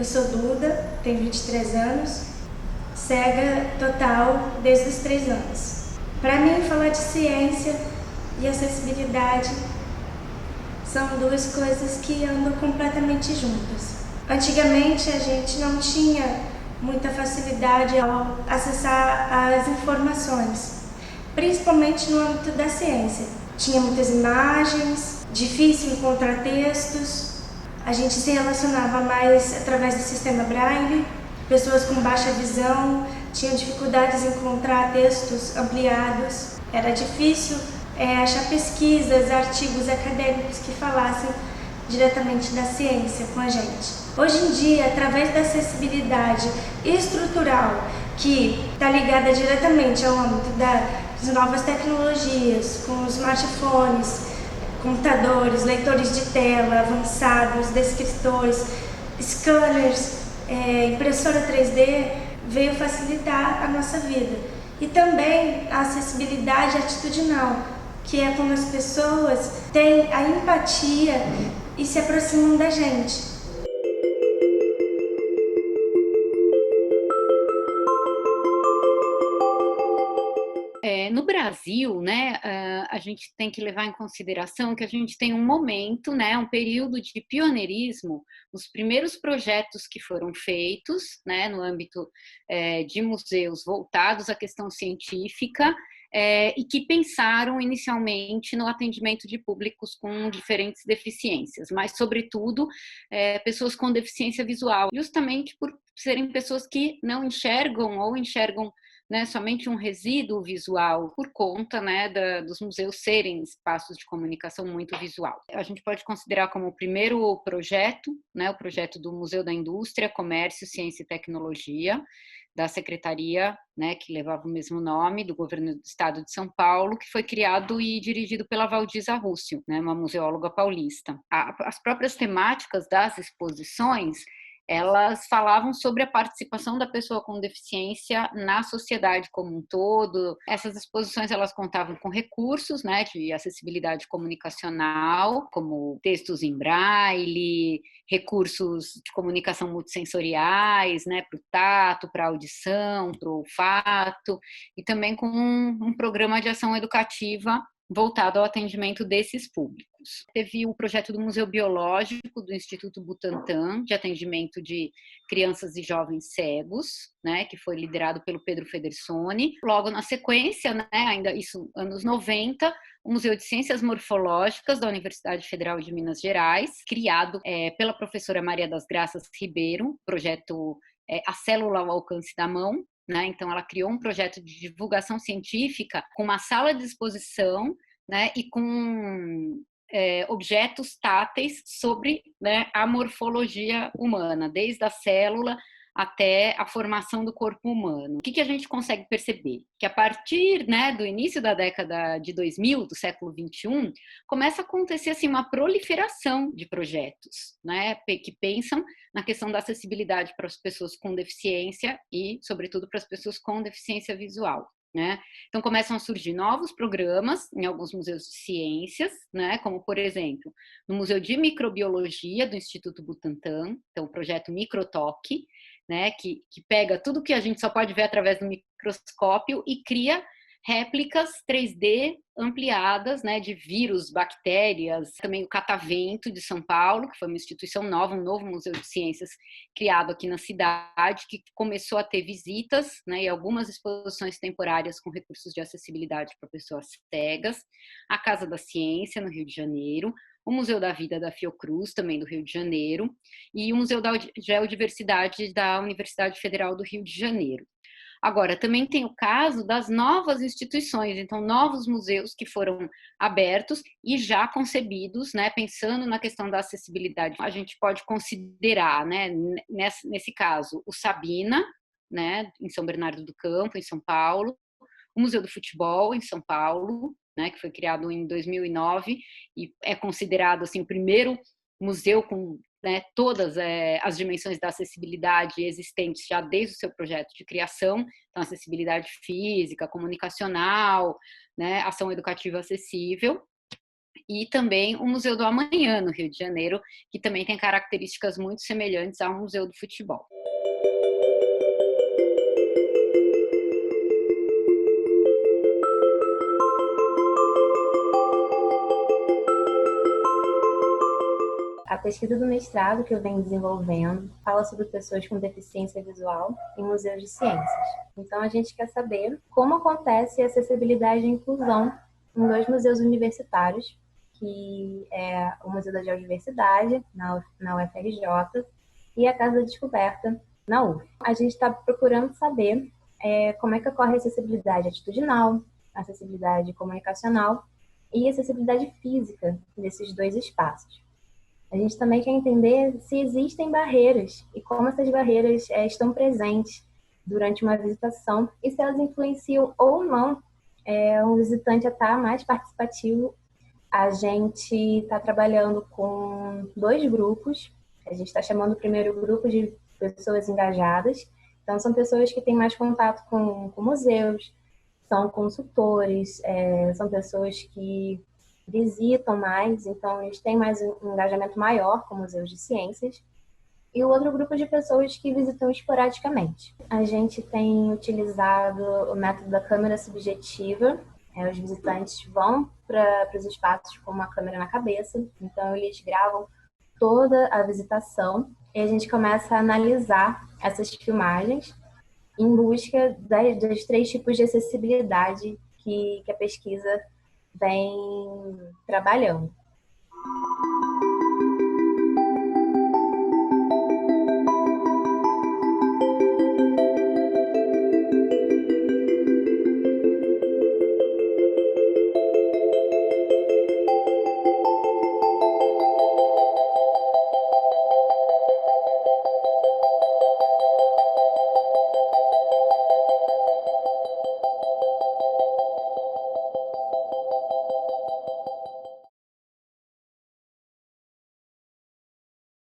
sou Duda, tenho 23 anos, cega total desde os 3 anos. Para mim, falar de ciência e acessibilidade são duas coisas que andam completamente juntas. Antigamente, a gente não tinha muita facilidade ao acessar as informações, principalmente no âmbito da ciência. Tinha muitas imagens, difícil encontrar textos, a gente se relacionava mais através do sistema Braille, pessoas com baixa visão tinham dificuldades em encontrar textos ampliados, era difícil achar pesquisas, artigos acadêmicos que falassem diretamente da ciência com a gente. Hoje em dia, através da acessibilidade estrutural, que está ligada diretamente ao âmbito das novas tecnologias, com os smartphones, computadores, leitores de tela avançados, descritores, scanners, impressora 3D, veio facilitar a nossa vida. E também a acessibilidade atitudinal, que é como as pessoas têm a empatia e se aproximam da gente. No Brasil, né, a gente tem que levar em consideração que a gente tem um momento, né, um período de pioneirismo, os primeiros projetos que foram feitos, né, no âmbito de museus voltados à questão científica, e que pensaram inicialmente no atendimento de públicos com diferentes deficiências, mas, sobretudo, pessoas com deficiência visual, justamente por serem pessoas que não enxergam ou enxergam, né, somente um resíduo visual por conta, né, dos museus serem espaços de comunicação muito visual. A gente pode considerar como o primeiro projeto, né, o projeto do Museu da Indústria, Comércio, Ciência e Tecnologia, da Secretaria, né, que levava o mesmo nome, do Governo do Estado de São Paulo, que foi criado e dirigido pela Valdisa Rússio, né, uma museóloga paulista. As próprias temáticas das exposições, elas falavam sobre a participação da pessoa com deficiência na sociedade como um todo. Essas exposições, elas contavam com recursos, né, de acessibilidade comunicacional, como textos em braille, recursos de comunicação multissensoriais, né, para o tato, para a audição, para o olfato, e também com um programa de ação educativa voltado ao atendimento desses públicos. Teve o projeto do Museu Biológico do Instituto Butantan, de atendimento de crianças e jovens cegos, né, que foi liderado pelo Pedro Federsoni. Logo na sequência, né, ainda isso anos 90, o Museu de Ciências Morfológicas da Universidade Federal de Minas Gerais, criado pela professora Maria das Graças Ribeiro, projeto A Célula ao Alcance da Mão, né? Então, ela criou um projeto de divulgação científica com uma sala de exposição, né, e com objetos táteis sobre, né, a morfologia humana, desde a célula até a formação do corpo humano. O que a gente consegue perceber? Que a partir, né, do início da década de 2000, do século 21, começa a acontecer assim, uma proliferação de projetos, né, que pensam na questão da acessibilidade para as pessoas com deficiência e, sobretudo, para as pessoas com deficiência visual. Né? Então começam a surgir novos programas em alguns museus de ciências, né? Como, por exemplo, no Museu de Microbiologia do Instituto Butantan, então o projeto Microtoque, né? Que pega tudo que a gente só pode ver através do microscópio e cria réplicas 3D ampliadas, né, de vírus, bactérias. Também o Catavento de São Paulo, que foi uma instituição nova, um novo museu de ciências criado aqui na cidade, que começou a ter visitas, né, e algumas exposições temporárias com recursos de acessibilidade para pessoas cegas. A Casa da Ciência, no Rio de Janeiro. O Museu da Vida da Fiocruz, também do Rio de Janeiro. E o Museu da Geodiversidade da Universidade Federal do Rio de Janeiro. Agora, também tem o caso das novas instituições, então, novos museus que foram abertos e já concebidos, né, pensando na questão da acessibilidade. A gente pode considerar, né, nesse caso, o Sabina, né, em São Bernardo do Campo, em São Paulo, o Museu do Futebol, em São Paulo, né, que foi criado em 2009 e é considerado assim, o primeiro museu com, né, todas as dimensões da acessibilidade existentes já desde o seu projeto de criação, então acessibilidade física, comunicacional, né, ação educativa acessível. e também o Museu do Amanhã, no Rio de Janeiro, que também tem características muito semelhantes ao Museu do Futebol. A pesquisa do mestrado que eu venho desenvolvendo fala sobre pessoas com deficiência visual em museus de ciências. Então, a gente quer saber como acontece a acessibilidade e inclusão em dois museus universitários, que é o Museu da Geodiversidade, na UFRJ, e a Casa da Descoberta, na UF. A gente está procurando saber como é que ocorre a acessibilidade atitudinal, acessibilidade comunicacional e acessibilidade física desses dois espaços. A gente também quer entender se existem barreiras e como essas barreiras estão presentes durante uma visitação e se elas influenciam ou não um visitante a estar mais participativo. A gente está trabalhando com 2 grupos. A gente está chamando o primeiro grupo de pessoas engajadas. Então, são pessoas que têm mais contato com museus, são consultores, são pessoas que visitam mais, então eles têm mais um engajamento maior com museus de ciências. E o outro grupo de pessoas que visitam esporadicamente. A gente tem utilizado o método da câmera subjetiva. Os visitantes vão para os espaços com uma câmera na cabeça, então eles gravam toda a visitação e a gente começa a analisar essas filmagens em busca dos 3 tipos de acessibilidade que a pesquisa vem trabalhando.